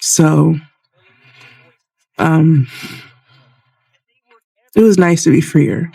So, um, it was nice to be freer.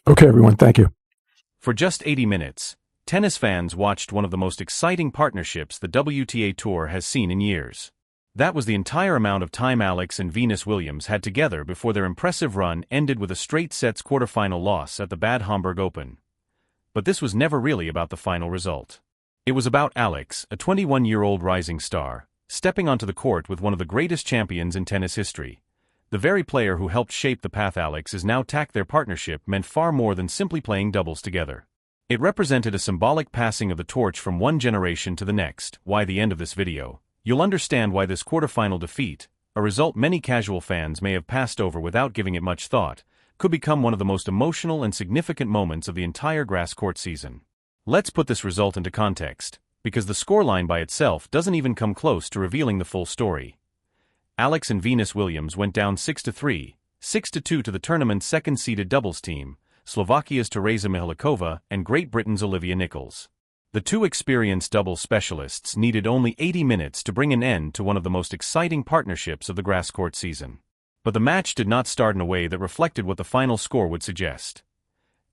Okay, everyone, thank you. For just 80 minutes, tennis fans watched one of the most exciting partnerships the WTA Tour has seen in years. That was the entire amount of time Alex and Venus Williams had together before their impressive run ended with a straight sets quarterfinal loss at the Bad Homburg Open. But this was never really about the final result. It was about Alex, a 21-year-old rising star, stepping onto the court with one of the greatest champions in tennis history. The very player who helped shape the path Alex is now tacked. Their partnership meant far more than simply playing doubles together. It represented a symbolic passing of the torch from one generation to the next. Why the end of this video? You'll understand why this quarterfinal defeat, a result many casual fans may have passed over without giving it much thought, could become one of the most emotional and significant moments of the entire grass court season. Let's put this result into context, because the scoreline by itself doesn't even come close to revealing the full story. Alex and Venus Williams went down 6-3, 6-2 to the tournament's second-seeded doubles team, Slovakia's Tereza Mihalikova and Great Britain's Olivia Nichols. The two experienced doubles specialists needed only 80 minutes to bring an end to one of the most exciting partnerships of the grass court season. But the match did not start in a way that reflected what the final score would suggest.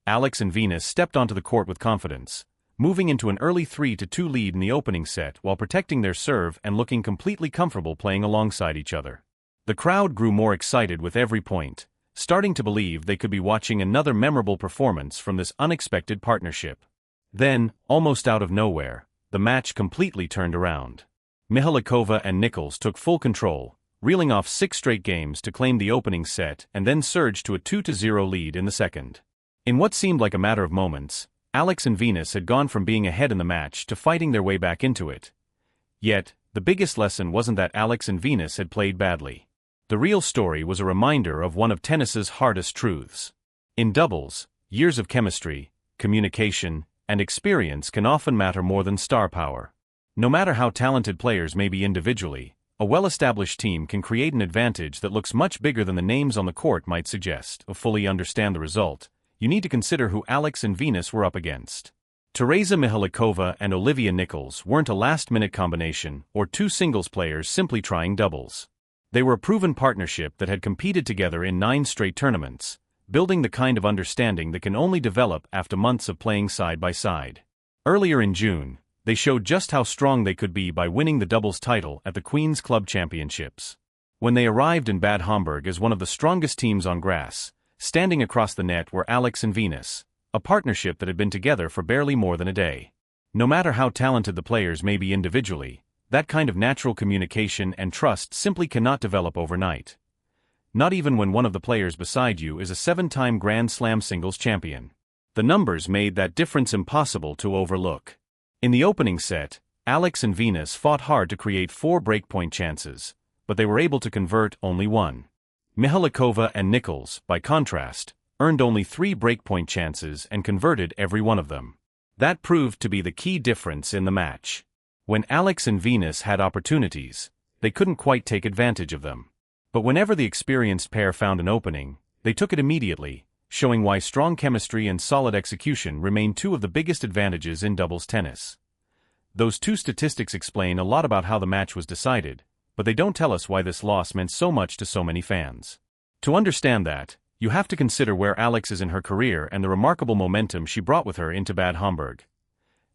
Alex and Venus stepped onto the court with confidence, moving into an early 3-2 lead in the opening set while protecting their serve and looking completely comfortable playing alongside each other. The crowd grew more excited with every point, starting to believe they could be watching another memorable performance from this unexpected partnership. Then, almost out of nowhere, the match completely turned around. Mihalikova and Nichols took full control, reeling off 6 straight games to claim the opening set and then surged to a 2-0 lead in the second. In what seemed like a matter of moments, Alex and Venus had gone from being ahead in the match to fighting their way back into it. Yet, the biggest lesson wasn't that Alex and Venus had played badly. The real story was a reminder of one of tennis's hardest truths. In doubles, years of chemistry, communication, and experience can often matter more than star power. No matter how talented players may be individually, a well-established team can create an advantage that looks much bigger than the names on the court might suggest. To fully understand the result, you need to consider who Alex and Venus were up against. Tereza Mihalikova and Olivia Nichols weren't a last-minute combination or two singles players simply trying doubles. They were a proven partnership that had competed together in 9 straight tournaments, building the kind of understanding that can only develop after months of playing side by side. Earlier in June, they showed just how strong they could be by winning the doubles title at the Queen's Club Championships. When they arrived in Bad Homburg as one of the strongest teams on grass, standing across the net were Alex and Venus, a partnership that had been together for barely more than a day. No matter how talented the players may be individually, that kind of natural communication and trust simply cannot develop overnight. Not even when one of the players beside you is a 7-time Grand Slam singles champion. The numbers made that difference impossible to overlook. In the opening set, Alex and Venus fought hard to create 4 breakpoint chances, but they were able to convert only 1. Mihalikova and Nichols, by contrast, earned only 3 breakpoint chances and converted every one of them. That proved to be the key difference in the match. When Alex and Venus had opportunities, they couldn't quite take advantage of them. But whenever the experienced pair found an opening, they took it immediately, showing why strong chemistry and solid execution remain 2 of the biggest advantages in doubles tennis. Those 2 statistics explain a lot about how the match was decided, but they don't tell us why this loss meant so much to so many fans. To understand that, you have to consider where Alex is in her career and the remarkable momentum she brought with her into Bad Homburg.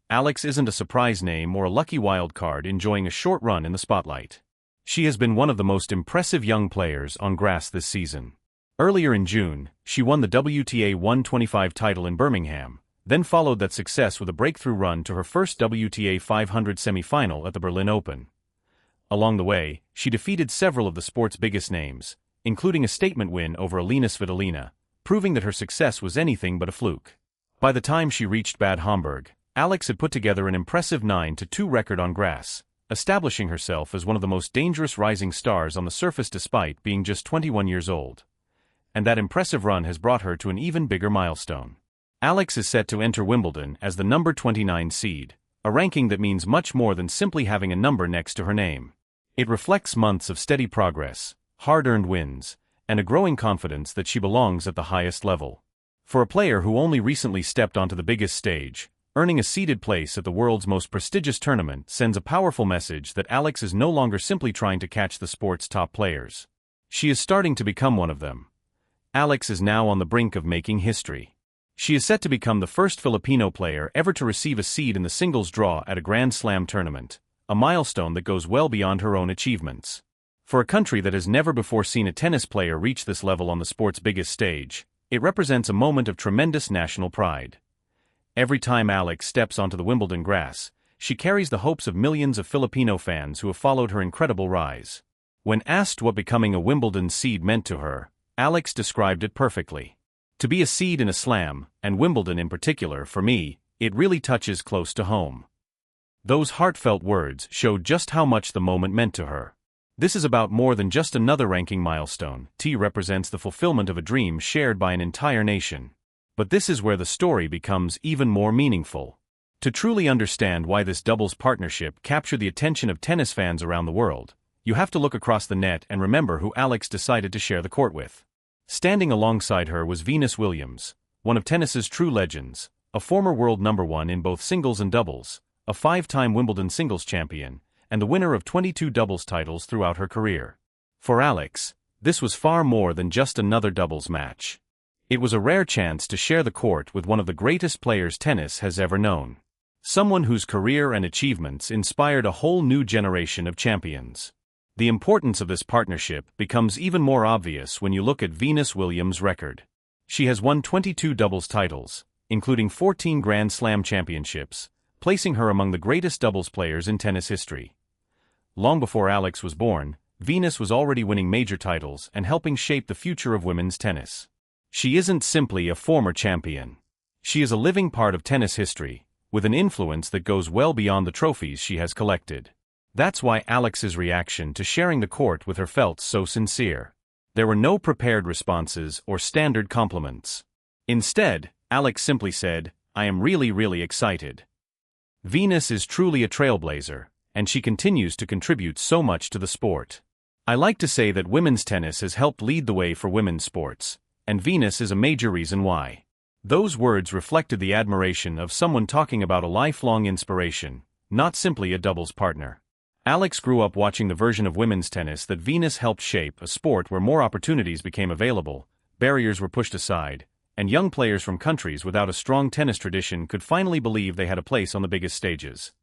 Alex isn't a surprise name or a lucky wild card enjoying a short run in the spotlight. She has been one of the most impressive young players on grass this season. Earlier in June, she won the WTA 125 title in Birmingham, then followed that success with a breakthrough run to her first WTA 500 semifinal at the Berlin Open. Along the way, she defeated several of the sport's biggest names, including a statement win over Alina Svitolina, proving that her success was anything but a fluke. By the time she reached Bad Homburg, Alex had put together an impressive 9-2 record on grass, establishing herself as one of the most dangerous rising stars on the surface despite being just 21 years old. And that impressive run has brought her to an even bigger milestone. Alex is set to enter Wimbledon as the number 29 seed, a ranking that means much more than simply having a number next to her name. It reflects months of steady progress, hard-earned wins, and a growing confidence that she belongs at the highest level. For a player who only recently stepped onto the biggest stage, earning a seeded place at the world's most prestigious tournament sends a powerful message that Alex is no longer simply trying to catch the sport's top players. She is starting to become one of them. Alex is now on the brink of making history. She is set to become the first Filipino player ever to receive a seed in the singles draw at a Grand Slam tournament, a milestone that goes well beyond her own achievements. For a country that has never before seen a tennis player reach this level on the sport's biggest stage, it represents a moment of tremendous national pride. Every time Alex steps onto the Wimbledon grass, she carries the hopes of millions of Filipino fans who have followed her incredible rise. When asked what becoming a Wimbledon seed meant to her, Alex described it perfectly. To be a seed in a slam, and Wimbledon in particular, for me, it really touches close to home. Those heartfelt words showed just how much the moment meant to her. This is about more than just another ranking milestone. T represents the fulfillment of a dream shared by an entire nation. But this is where the story becomes even more meaningful. To truly understand why this doubles partnership captured the attention of tennis fans around the world, you have to look across the net and remember who Alex decided to share the court with. Standing alongside her was Venus Williams, one of tennis's true legends, a former world #1 in both singles and doubles, a 5-time Wimbledon singles champion, and the winner of 22 doubles titles throughout her career. For Alex, this was far more than just another doubles match. It was a rare chance to share the court with one of the greatest players tennis has ever known. Someone whose career and achievements inspired a whole new generation of champions. The importance of this partnership becomes even more obvious when you look at Venus Williams' record. She has won 22 doubles titles, including 14 Grand Slam championships, placing her among the greatest doubles players in tennis history. Long before Alex was born, Venus was already winning major titles and helping shape the future of women's tennis. She isn't simply a former champion. She is a living part of tennis history, with an influence that goes well beyond the trophies she has collected. That's why Alex's reaction to sharing the court with her felt so sincere. There were no prepared responses or standard compliments. Instead, Alex simply said, "I am really excited." Venus is truly a trailblazer, and she continues to contribute so much to the sport. I like to say that women's tennis has helped lead the way for women's sports, and Venus is a major reason why. Those words reflected the admiration of someone talking about a lifelong inspiration, not simply a doubles partner. Alex grew up watching the version of women's tennis that Venus helped shape, a sport where more opportunities became available, barriers were pushed aside, and young players from countries without a strong tennis tradition could finally believe they had a place on the biggest stages.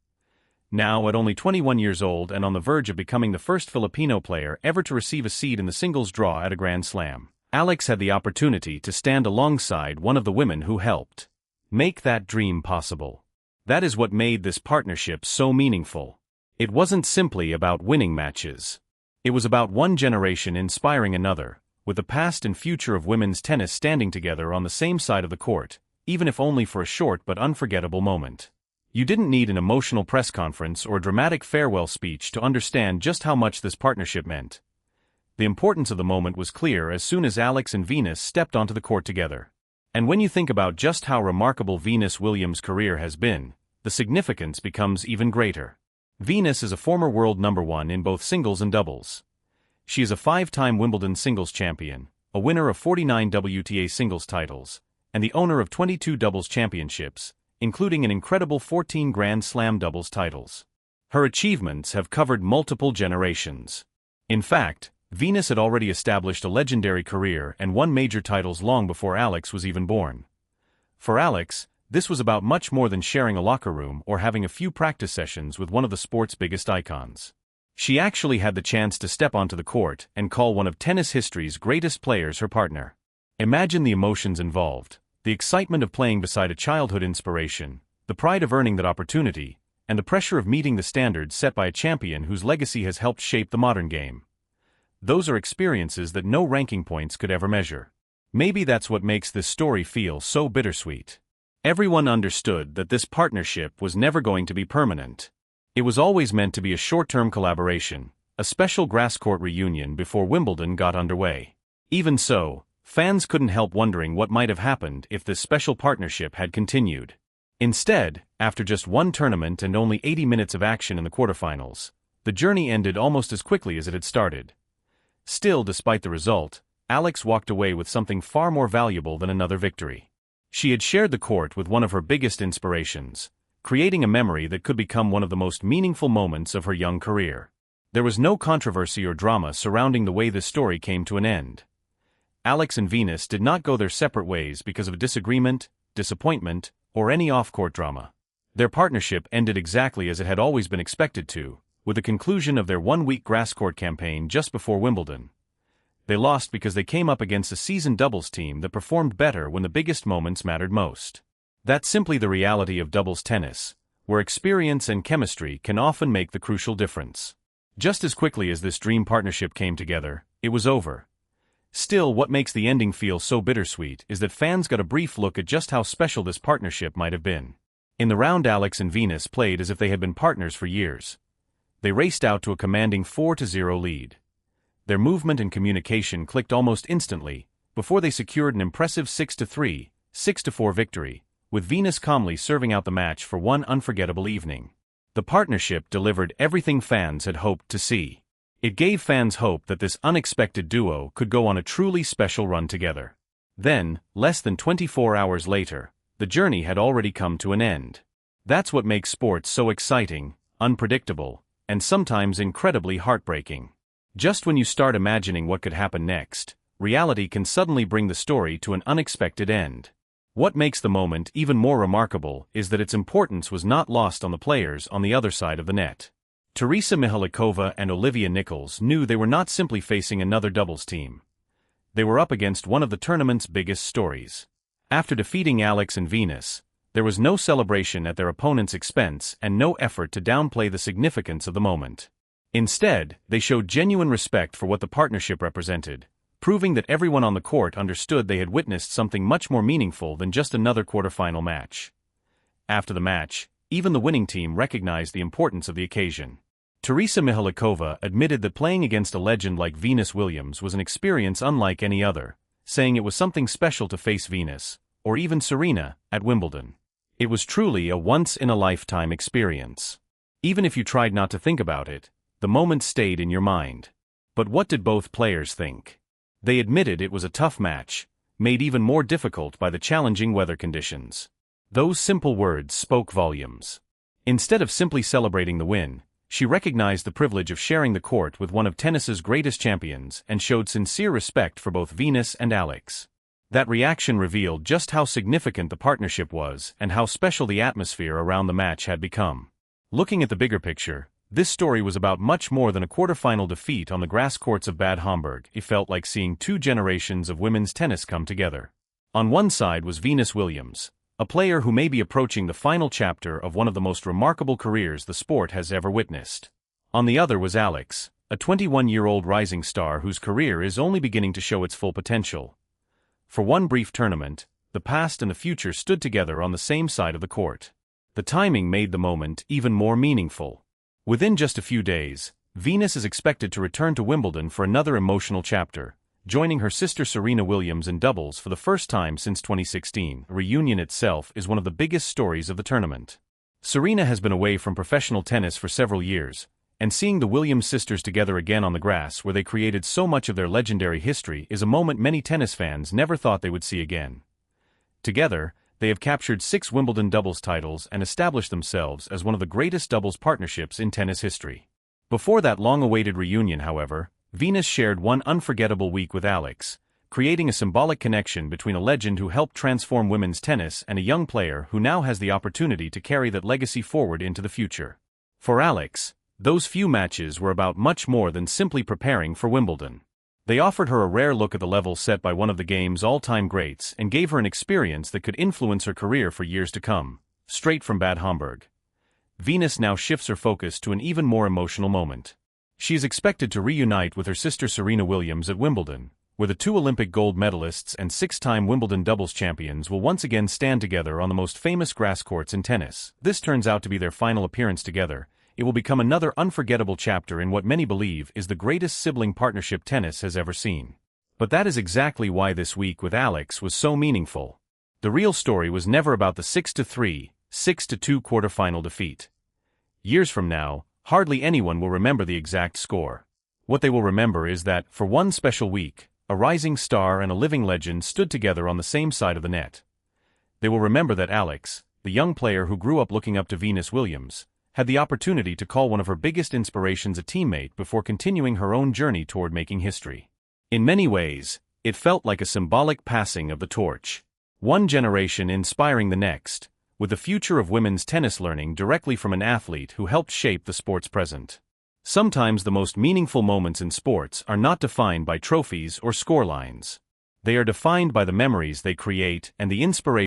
Now, at only 21 years old and on the verge of becoming the first Filipino player ever to receive a seed in the singles draw at a Grand Slam, Alex had the opportunity to stand alongside one of the women who helped make that dream possible. That is what made this partnership so meaningful. It wasn't simply about winning matches. It was about one generation inspiring another, with the past and future of women's tennis standing together on the same side of the court, even if only for a short but unforgettable moment. You didn't need an emotional press conference or a dramatic farewell speech to understand just how much this partnership meant. The importance of the moment was clear as soon as Alex and Venus stepped onto the court together. And when you think about just how remarkable Venus Williams' career has been, the significance becomes even greater. Venus is a former world #1 in both singles and doubles. She is a 5-time Wimbledon singles champion, a winner of 49 WTA singles titles, and the owner of 22 doubles championships, including an incredible 14 Grand Slam doubles titles. Her achievements have covered multiple generations. In fact, Venus had already established a legendary career and won major titles long before Alex was even born. For Alex, this was about much more than sharing a locker room or having a few practice sessions with one of the sport's biggest icons. She actually had the chance to step onto the court and call one of tennis history's greatest players her partner. Imagine the emotions involved, the excitement of playing beside a childhood inspiration, the pride of earning that opportunity, and the pressure of meeting the standards set by a champion whose legacy has helped shape the modern game. Those are experiences that no ranking points could ever measure. Maybe that's what makes this story feel so bittersweet. Everyone understood that this partnership was never going to be permanent. It was always meant to be a short-term collaboration, a special grass-court reunion before Wimbledon got underway. Even so, fans couldn't help wondering what might have happened if this special partnership had continued. Instead, after just one tournament and only 80 minutes of action in the quarterfinals, the journey ended almost as quickly as it had started. Still, despite the result, Alex walked away with something far more valuable than another victory. She had shared the court with one of her biggest inspirations, creating a memory that could become one of the most meaningful moments of her young career. There was no controversy or drama surrounding the way this story came to an end. Alex and Venus did not go their separate ways because of a disagreement, disappointment, or any off-court drama. Their partnership ended exactly as it had always been expected to, with the conclusion of their one-week grass court campaign just before Wimbledon. They lost because they came up against a seasoned doubles team that performed better when the biggest moments mattered most. That's simply the reality of doubles tennis, where experience and chemistry can often make the crucial difference. Just as quickly as this dream partnership came together, it was over. Still, what makes the ending feel so bittersweet is that fans got a brief look at just how special this partnership might have been. In the round, Alex and Venus played as if they had been partners for years. They raced out to a commanding 4-0 lead. Their movement and communication clicked almost instantly, before they secured an impressive 6-3, 6-4 victory, with Venus calmly serving out the match for one unforgettable evening. The partnership delivered everything fans had hoped to see. It gave fans hope that this unexpected duo could go on a truly special run together. Then, less than 24 hours later, the journey had already come to an end. That's what makes sports so exciting, unpredictable, and sometimes incredibly heartbreaking. Just when you start imagining what could happen next, reality can suddenly bring the story to an unexpected end. What makes the moment even more remarkable is that its importance was not lost on the players on the other side of the net. Teresa Mihalikova and Olivia Nichols knew they were not simply facing another doubles team. They were up against one of the tournament's biggest stories. After defeating Alex and Venus, there was no celebration at their opponent's expense and no effort to downplay the significance of the moment. Instead, they showed genuine respect for what the partnership represented, proving that everyone on the court understood they had witnessed something much more meaningful than just another quarterfinal match. After the match, even the winning team recognized the importance of the occasion. Teresa Mihalikova admitted that playing against a legend like Venus Williams was an experience unlike any other, saying it was something special to face Venus, or even Serena, at Wimbledon. It was truly a once-in-a-lifetime experience. Even if you tried not to think about it, the moment stayed in your mind. But what did both players think? They admitted it was a tough match, made even more difficult by the challenging weather conditions. Those simple words spoke volumes. Instead of simply celebrating the win, she recognized the privilege of sharing the court with one of tennis's greatest champions and showed sincere respect for both Venus and Alex. That reaction revealed just how significant the partnership was and how special the atmosphere around the match had become. Looking at the bigger picture, this story was about much more than a quarterfinal defeat on the grass courts of Bad Homburg. It felt like seeing two generations of women's tennis come together. On one side was Venus Williams, a player who may be approaching the final chapter of one of the most remarkable careers the sport has ever witnessed. On the other was Alex, a 21-year-old rising star whose career is only beginning to show its full potential. For one brief tournament, the past and the future stood together on the same side of the court. The timing made the moment even more meaningful. Within just a few days, Venus is expected to return to Wimbledon for another emotional chapter, joining her sister Serena Williams in doubles for the first time since 2016. The reunion itself is one of the biggest stories of the tournament. Serena has been away from professional tennis for several years, and seeing the Williams sisters together again on the grass where they created so much of their legendary history is a moment many tennis fans never thought they would see again. Together, they have captured 6 Wimbledon doubles titles and established themselves as one of the greatest doubles partnerships in tennis history. Before that long-awaited reunion, however, Venus shared one unforgettable week with Alex, creating a symbolic connection between a legend who helped transform women's tennis and a young player who now has the opportunity to carry that legacy forward into the future. For Alex, those few matches were about much more than simply preparing for Wimbledon. They offered her a rare look at the level set by one of the game's all-time greats and gave her an experience that could influence her career for years to come. Straight from Bad Homburg, Venus now shifts her focus to an even more emotional moment. She is expected to reunite with her sister Serena Williams at Wimbledon, where the 2 Olympic gold medalists and 6-time Wimbledon doubles champions will once again stand together on the most famous grass courts in tennis. This turns out to be their final appearance together. It will become another unforgettable chapter in what many believe is the greatest sibling partnership tennis has ever seen. But that is exactly why this week with Alex was so meaningful. The real story was never about the 6-3, 6-2 quarterfinal defeat. Years from now, hardly anyone will remember the exact score. What they will remember is that, for one special week, a rising star and a living legend stood together on the same side of the net. They will remember that Alex, the young player who grew up looking up to Venus Williams, had the opportunity to call one of her biggest inspirations a teammate before continuing her own journey toward making history. In many ways, it felt like a symbolic passing of the torch. One generation inspiring the next, with the future of women's tennis learning directly from an athlete who helped shape the sport's present. Sometimes the most meaningful moments in sports are not defined by trophies or scorelines. They are defined by the memories they create and the inspiration